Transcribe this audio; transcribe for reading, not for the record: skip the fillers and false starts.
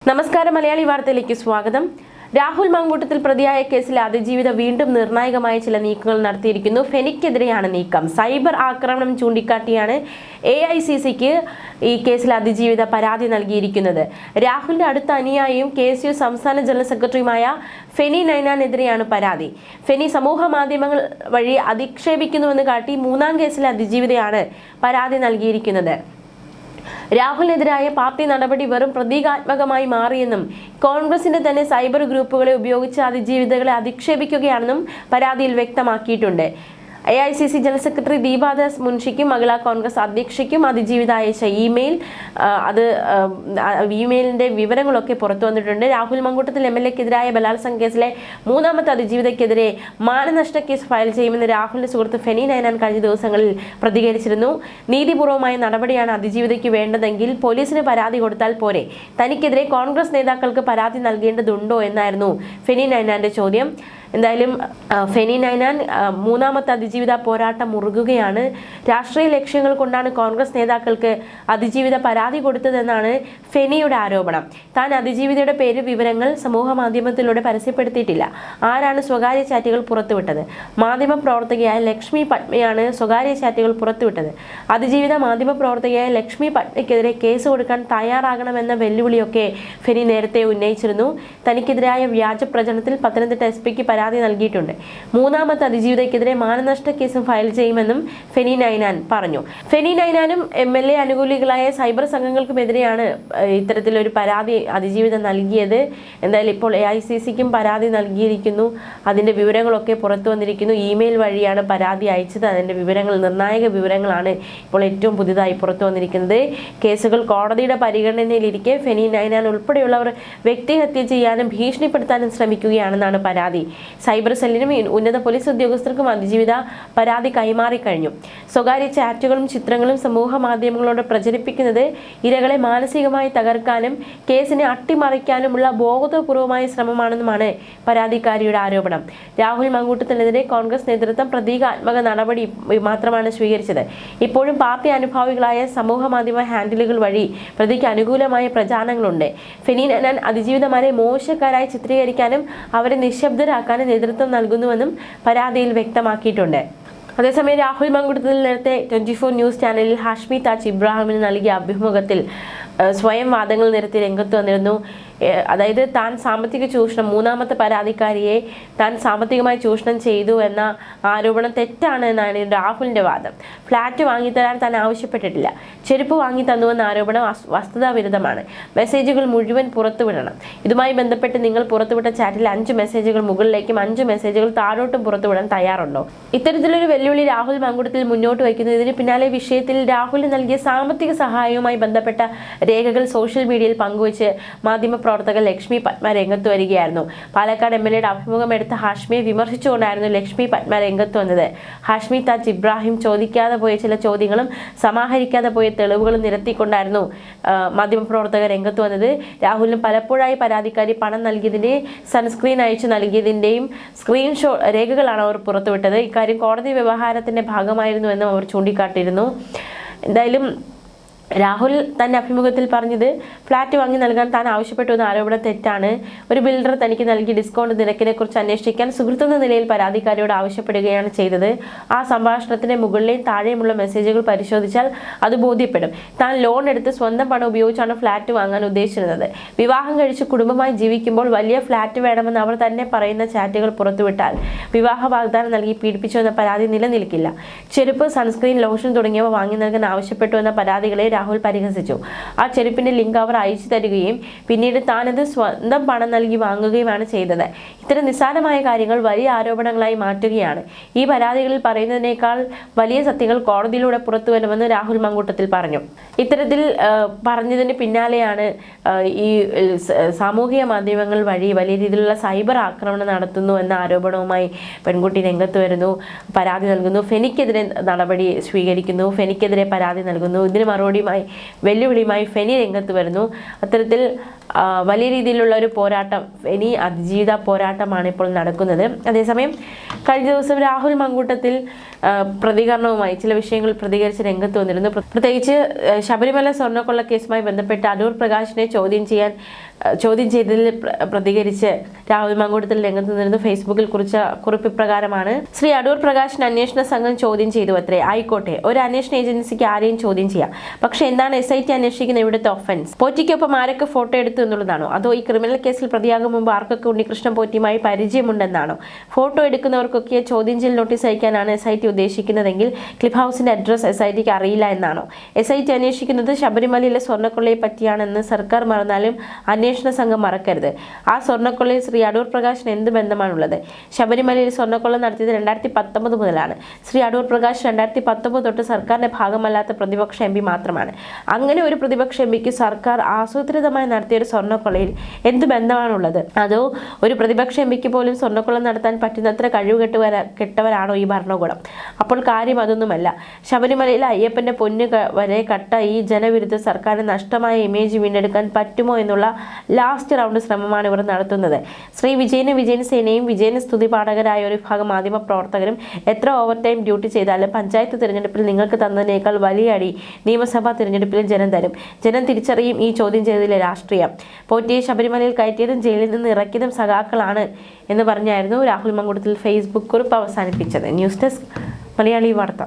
നമസ്കാരം മലയാളി വാർത്തയിലേക്ക് സ്വാഗതം. രാഹുൽ മാങ്കൂട്ടത്തിൽ പ്രതിയായ കേസിലെ അതിജീവിത വീണ്ടും നിർണായകമായ ചില നീക്കങ്ങൾ നടത്തിയിരിക്കുന്നു. ഫെനിക്കെതിരെയാണ് നീക്കം. സൈബർ ആക്രമണം ചൂണ്ടിക്കാട്ടിയാണ് AICCക്ക് ഈ കേസിൽ അതിജീവിത പരാതി നൽകിയിരിക്കുന്നത്. രാഹുലിന്റെ അടുത്ത അനുയായിയും KSU സംസ്ഥാന ജനറൽ സെക്രട്ടറിയുമായ ഫെനി നൈനാനെതിരെയാണ് പരാതി. ഫെനി സമൂഹ മാധ്യമങ്ങൾ വഴി അധിക്ഷേപിക്കുന്നുവെന്ന് കാട്ടി മൂന്നാം കേസിലെ അതിജീവിതയാണ് പരാതി നൽകിയിരിക്കുന്നത്. രാഹുലിനെതിരായ പാർട്ടി നടപടി വെറും പ്രതീകാത്മകമായി മാറിയെന്നും കോൺഗ്രസിന്റെ തന്നെ സൈബർ ഗ്രൂപ്പുകളെ ഉപയോഗിച്ച് അതിജീവിതകളെ അധിക്ഷേപിക്കുകയാണെന്നും പരാതിയിൽ വ്യക്തമാക്കിയിട്ടുണ്ട്. AICC ജനറൽ സെക്രട്ടറി ദീപാദാസ് മുൻഷിക്കും മഹിളാ കോൺഗ്രസ് അധ്യക്ഷയ്ക്കും അതിജീവിത അയച്ച ഇമെയിലിന്റെ വിവരങ്ങളൊക്കെ പുറത്തു വന്നിട്ടുണ്ട്. രാഹുൽ മാങ്കൂട്ടത്തിൽ MLAക്കെതിരായ ബലാത്സംഗ കേസിലെ മൂന്നാമത്തെ അതിജീവിതയ്ക്കെതിരെ മാനനഷ്ട കേസ് ഫയൽ ചെയ്യുമെന്ന് രാഹുലിന്റെ സുഹൃത്ത് ഫെനി നൈനാൻ കഴിഞ്ഞ ദിവസങ്ങളിൽ പ്രതികരിച്ചിരുന്നു. നീതിപൂർവമായ നടപടിയാണ് അതിജീവിതയ്ക്ക് വേണ്ടതെങ്കിൽ പോലീസിന് പരാതി കൊടുത്താൽ പോരെ, തനിക്കെതിരെ കോൺഗ്രസ് നേതാക്കൾക്ക് പരാതി നൽകേണ്ടതുണ്ടോ എന്നായിരുന്നു ഫെനി നൈനാന്റെ ചോദ്യം. എന്തായാലും ഫെനി നൈനാൻ മൂന്നാമത്തെ അതിജീവിത പോരാട്ടം മുറുകുകയാണ്. രാഷ്ട്രീയ ലക്ഷ്യങ്ങൾ കൊണ്ടാണ് കോൺഗ്രസ് നേതാക്കൾക്ക് അതിജീവിത പരാതി കൊടുത്തതെന്നാണ് ഫെനിയുടെ ആരോപണം. താൻ അതിജീവിതയുടെ പേര് വിവരങ്ങൾ സമൂഹ മാധ്യമത്തിലൂടെ പരസ്യപ്പെടുത്തിയിട്ടില്ല. ആരാണ് സ്വകാര്യ ചാറ്റുകൾ പുറത്തുവിട്ടത്? മാധ്യമ പ്രവർത്തകയായ ലക്ഷ്മി പത്മയാണ് സ്വകാര്യ ചാറ്റുകൾ പുറത്തുവിട്ടത്. അതിജീവിത മാധ്യമ പ്രവർത്തകയായ ലക്ഷ്മി പത്മയ്ക്കെതിരെ കേസ് കൊടുക്കാൻ തയ്യാറാകണമെന്ന വെല്ലുവിളിയൊക്കെ ഫെനി നേരത്തെ ഉന്നയിച്ചിരുന്നു. തനിക്കെതിരായ വ്യാജ പ്രചരണത്തിൽ പത്തനംതിട്ട SP പരാതി നൽകിയിട്ടുണ്ട്. മൂന്നാമത്തെ അതിജീവിതയ്ക്കെതിരെ മാനനഷ്ട കേസും ഫയൽ ചെയ്യുമെന്നും ഫെനി നൈനാൻ പറഞ്ഞു. ഫെനി നൈനാനും MLA അനുകൂലികളായ സൈബർ സംഘങ്ങൾക്കുമെതിരെയാണ് ഇത്തരത്തിലൊരു പരാതി അതിജീവിത നൽകിയത്. എന്തായാലും ഇപ്പോൾ AICCക്കും പരാതി നൽകിയിരിക്കുന്നു. അതിന്റെ വിവരങ്ങളൊക്കെ പുറത്തു വന്നിരിക്കുന്നു. ഇമെയിൽ വഴിയാണ് പരാതി അയച്ചത്. അതിന്റെ വിവരങ്ങൾ, നിർണായക വിവരങ്ങളാണ് ഇപ്പോൾ ഏറ്റവും പുതിയതായി പുറത്തു വന്നിരിക്കുന്നത്. കേസുകൾ കോടതിയുടെ പരിഗണനയിലിരിക്കെ ഫെനി നൈനാൻ ഉൾപ്പെടെയുള്ളവർ വ്യക്തിഹത്യ ചെയ്യാനും ഭീഷണിപ്പെടുത്താനും ശ്രമിക്കുകയാണെന്നാണ് പരാതി. സൈബർ സെല്ലിനും ഉന്നത പോലീസ് ഉദ്യോഗസ്ഥർക്കും അതിജീവിത പരാതി കൈമാറിക്കഴിഞ്ഞു. സ്വകാര്യ ചാറ്റുകളും ചിത്രങ്ങളും സമൂഹ മാധ്യമങ്ങളോട് പ്രചരിപ്പിക്കുന്നത് ഇരകളെ മാനസികമായി തകർക്കാനും കേസിനെ അട്ടിമറിക്കാനുമുള്ള ബോധപൂർവമായ ശ്രമമാണെന്നുമാണ് പരാതിക്കാരിയുടെ ആരോപണം. രാഹുൽ മാങ്കൂട്ടത്തിനെതിരെ കോൺഗ്രസ് നേതൃത്വം പ്രതീകാത്മക നടപടി മാത്രമാണ് സ്വീകരിച്ചത്. ഇപ്പോഴും പാർട്ടി അനുഭാവികളായ സമൂഹ മാധ്യമ ഹാൻഡിലുകൾ വഴി പ്രതിക്ക് അനുകൂലമായ പ്രചാരണങ്ങളുണ്ട്. ഫെനി നൈനാൻ അതിജീവിതമാരെ മോശക്കാരായി ചിത്രീകരിക്കാനും അവരെ നിശബ്ദരാക്കാനും നേതൃത്വം നൽകുന്നുവെന്നും പരാതിയിൽ വ്യക്തമാക്കിയിട്ടുണ്ട്. അതേസമയം രാഹുൽ മാങ്കൂട്ടത്തിൽ നേരത്തെ 24 ന്യൂസ് ചാനലിൽ ഹാഷ്മി താജ് ഇബ്രാഹിമിന് നൽകിയ അഭിമുഖത്തിൽ സ്വയം വാദങ്ങൾ നിരത്തി രംഗത്ത് വന്നിരുന്നു. അതായത് താൻ സാമ്പത്തിക ചൂഷണം, മൂന്നാമത്തെ പരാതിക്കാരിയെ താൻ സാമ്പത്തികമായി ചൂഷണം ചെയ്തു എന്ന ആരോപണം തെറ്റാണ് എന്നാണ് രാഹുലിന്റെ വാദം. ഫ്ലാറ്റ് വാങ്ങിത്തരാൻ താൻ ആവശ്യപ്പെട്ടിട്ടില്ല. ചെരുപ്പ് വാങ്ങി തന്നുവെന്ന ആരോപണം വസ്തുതാ വിരുദ്ധമാണ്. മെസ്സേജുകൾ മുഴുവൻ പുറത്തുവിടണം. ഇതുമായി ബന്ധപ്പെട്ട് നിങ്ങൾ പുറത്തുവിട്ട ചാറ്റിൽ 5 മെസ്സേജുകൾ മുകളിലേക്കും 5 മെസ്സേജുകൾ താഴോട്ടും പുറത്തുവിടാൻ തയ്യാറുണ്ടോ? ഇത്തരത്തിലൊരു വെല്ലുവിളി രാഹുൽ മാങ്കൂട്ടത്തിൽ മുന്നോട്ട് വയ്ക്കുന്നു. ഇതിന് പിന്നാലെ വിഷയത്തിൽ രാഹുലിന് നൽകിയ സാമ്പത്തിക സഹായവുമായി ബന്ധപ്പെട്ട രേഖകൾ സോഷ്യൽ മീഡിയയിൽ പങ്കുവച്ച് മാധ്യമപ്രവർത്തകർ ലക്ഷ്മി പത്മ രംഗത്ത് വരികയായിരുന്നു. പാലക്കാട് MLAയുടെ അഭിമുഖം എടുത്ത ഹാഷ്മിയെ വിമർശിച്ചുകൊണ്ടായിരുന്നു ലക്ഷ്മി പത്മ രംഗത്ത് വന്നത്. ഹാഷ്മി താജ് ഇബ്രാഹിം ചോദിക്കാതെ പോയ ചില ചോദ്യങ്ങളും സമാഹരിക്കാതെ പോയ തെളിവുകളും നിരത്തിക്കൊണ്ടായിരുന്നു മാധ്യമപ്രവർത്തകർ രംഗത്ത് വന്നത്. രാഹുലിന് പലപ്പോഴായി പരാതിക്കാരി പണം നൽകിയതിന്റെ സൺസ്ക്രീൻ അയച്ചു നൽകിയതിന്റെയും രേഖകളാണ് അവർ പുറത്തുവിട്ടത്. ഇക്കാര്യം കോടതി വ്യവഹാരത്തിന്റെ ഭാഗമായിരുന്നുവെന്നും അവർ ചൂണ്ടിക്കാട്ടിയിരുന്നു. എന്തായാലും രാഹുൽ തന്റെ അഭിമുഖത്തിൽ പറഞ്ഞത് ഫ്ലാറ്റ് വാങ്ങി നൽകാൻ താൻ ആവശ്യപ്പെട്ടു എന്ന ആരോപണം തെറ്റാണ്. ഒരു ബിൽഡർ തനിക്ക് നൽകിയ ഡിസ്കൗണ്ട് നിരക്കിനെ കുറിച്ച് അന്വേഷിക്കാൻ സുഹൃത്തെന്ന നിലയിൽ പരാതിക്കാരിയോട് ആവശ്യപ്പെടുകയാണ് ചെയ്തത്. ആ സംഭാഷണത്തിന് മുകളിലെയും താഴെയുമുള്ള മെസ്സേജുകൾ പരിശോധിച്ചാൽ അത് ബോധ്യപ്പെടും. താൻ ലോൺ എടുത്ത് സ്വന്തം പണം ഉപയോഗിച്ചാണ് ഫ്ലാറ്റ് വാങ്ങാൻ ഉദ്ദേശിച്ചിരുന്നത്. വിവാഹം കഴിച്ച് കുടുംബമായി ജീവിക്കുമ്പോൾ വലിയ ഫ്ലാറ്റ് വേണമെന്ന് അവർ തന്നെ പറയുന്ന ചാറ്റുകൾ പുറത്തുവിട്ടാൽ വിവാഹ വാഗ്ദാനം നൽകി പീഡിപ്പിച്ചു എന്ന പരാതി നിലനിൽക്കില്ല. ചെരുപ്പ്, സൺസ്ക്രീൻ, ലോഷൻ തുടങ്ങിയവ വാങ്ങി നൽകാൻ ആവശ്യപ്പെട്ടു എന്ന പരാതികളെ രാഹുൽ പരിഹസിച്ചു. ആ ചെരുപ്പിന്റെ ലിങ്ക് അവർ അയച്ചു തരികയും പിന്നീട് താനത് സ്വന്തം പണം നൽകി വാങ്ങുകയുമാണ് ചെയ്തത്. ഇത്തരം നിസ്സാരമായ കാര്യങ്ങൾ വലിയ ആരോപണങ്ങളായി മാറ്റുകയാണ്. ഈ പരാതികളിൽ പറയുന്നതിനേക്കാൾ വലിയ സത്യങ്ങൾ കോടതിയിലൂടെ പുറത്തു വരുമെന്ന് രാഹുൽ മാങ്കൂട്ടത്തിൽ പറഞ്ഞു. ഇത്തരത്തിൽ പറഞ്ഞതിന് പിന്നാലെയാണ് ഈ സാമൂഹിക മാധ്യമങ്ങൾ വഴി വലിയ രീതിയിലുള്ള സൈബർ ആക്രമണം നടത്തുന്നു എന്ന ആരോപണവുമായി പെൺകുട്ടി രംഗത്ത് വരുന്നു. പരാതി നൽകുന്നു. ഫെനിക്കെതിരെ നടപടി സ്വീകരിക്കുന്നു. ഫെനിക്കെതിരെ പരാതി നൽകുന്നു. ഇതിന് മറുപടി വെല്ലുവിളിയുമായി ഫെനി രംഗത്ത് വരുന്നു. അത്തരത്തിൽ വലിയ രീതിയിലുള്ള ഒരു പോരാട്ടം, ഫെനി അതിജീവിത പോരാട്ടമാണ് ഇപ്പോൾ നടക്കുന്നത്. അതേസമയം കഴിഞ്ഞ ദിവസം രാഹുൽ മാങ്കൂട്ടത്തിൽ പ്രതികരണവുമായി ചില വിഷയങ്ങൾ പ്രതികരിച്ച് രംഗത്ത് വന്നിരുന്നു. പ്രത്യേകിച്ച് ശബരിമല സ്വർണ്ണക്കൊള്ള കേസുമായി ബന്ധപ്പെട്ട് അടൂർ പ്രകാശിനെ ചോദ്യം ചെയ്യാൻ ചോദ്യം ചെയ്തതിൽ പ്രതികരിച്ച് രാഹുൽ മങ്കൂട്ടത്തിൽ രംഗത്ത് നിന്നിരുന്നു. ഫേസ്ബുക്കിൽ കുറിച്ച കുറിപ്പ് പ്രകാരമാണ്: ശ്രീ അടൂർ പ്രകാശിന് അന്വേഷണ സംഘം ചോദ്യം ചെയ്തു അത്രേ. ആയിക്കോട്ടെ, ഒരു അന്വേഷണ ഏജൻസിക്ക് ആരെയും ചോദ്യം ചെയ്യാം. പക്ഷെ എന്താണ് SIT അന്വേഷിക്കുന്ന ഇവിടുത്തെ ഒഫൻസ്? പോറ്റിക്കൊപ്പം ആരൊക്കെ ഫോട്ടോ എടുത്തു എന്നുള്ളതാണോ? അതോ ഈ ക്രിമിനൽ കേസിൽ പ്രതിയാകും മുമ്പ് ആർക്കൊക്കെ ഉണ്ണികൃഷ്ണൻ പോറ്റിയുമായി പരിചയമുണ്ടെന്നാണോ? ഫോട്ടോ എടുക്കുന്നവർക്കൊക്കെ ചോദ്യം ചെയ്യൽ നോട്ടീസ് അയക്കാനാണ് SIT ഉദ്ദേശിക്കുന്നതെങ്കിൽ ക്ലിഫ് ഹൗസിന്റെ അഡ്രസ് SITക്ക് അറിയില്ല എന്നാണോ? SIT അന്വേഷിക്കുന്നത് ശബരിമലയിലെ സ്വർണ്ണക്കൊള്ളയെ പറ്റിയാണെന്ന് സർക്കാർ മറന്നാലും അന്വേഷണ സംഘം മറക്കരുത്. ആ സ്വർണ്ണക്കൊള്ളയിൽ ശ്രീ അടൂർ പ്രകാശിന് എന്ത് ബന്ധമാണുള്ളത്? ശബരിമലയിൽ സ്വർണ്ണക്കൊള്ള നടത്തിയത് 2019 മുതലാണ്. ശ്രീ അടൂർ പ്രകാശ് 2019 തൊട്ട് സർക്കാരിന്റെ ഭാഗമല്ലാത്ത പ്രതിപക്ഷ MP മാത്രമാണ്. അങ്ങനെ ഒരു പ്രതിപക്ഷ MPക്ക് സർക്കാർ ആസൂത്രിതമായി നടത്തിയ ഒരു സ്വർണ്ണക്കൊള്ളയിൽ എന്ത് ബന്ധമാണുള്ളത്? അതോ ഒരു പ്രതിപക്ഷ MPക്ക് പോലും സ്വർണ്ണക്കൊള്ള നടത്താൻ പറ്റുന്നത്ര കഴിവ് കെട്ടവരാണോ ഈ ഭരണകൂടം? അപ്പോൾ കാര്യം അതൊന്നുമല്ല. ശബരിമലയിൽ അയ്യപ്പന്റെ പൊന്നു വരെ കട്ട ഈ ജനവിരുദ്ധ സർക്കാരിന് നഷ്ടമായ ഇമേജ് വീണ്ടെടുക്കാൻ പറ്റുമോ എന്നുള്ള ലാസ്റ്റ് റൗണ്ട് ശ്രമമാണ് ഇവർ നടത്തുന്നത്. ശ്രീ വിജയൻ സേനയും വിജയന് സ്തുതി പാഠകരായ ഒരു വിഭാഗം മാധ്യമ പ്രവർത്തകരും എത്ര ഓവർ ടൈം ഡ്യൂട്ടി ചെയ്താലും പഞ്ചായത്ത് തിരഞ്ഞെടുപ്പിൽ നിങ്ങൾക്ക് തന്നതിനേക്കാൾ വലിയ അടി നിയമസഭാ തിരഞ്ഞെടുപ്പിൽ ജനം തരും. ജനം തിരിച്ചറിയും ഈ ചോദ്യം ചെയ്തതിലെ രാഷ്ട്രീയം. പോറ്റിയെ ശബരിമലയിൽ കയറ്റിയതും ജയിലിൽ നിന്ന് ഇറക്കിയതും സഖാക്കളാണ് എന്ന് പറഞ്ഞായിരുന്നു രാഹുൽ മങ്കൂട്ടത്തിൽ ഫേസ്ബുക്ക് കുറിപ്പ് അവസാനിപ്പിച്ചത്. ന്യൂസ് ഡെസ്ക് മലയാളി വാർത്ത.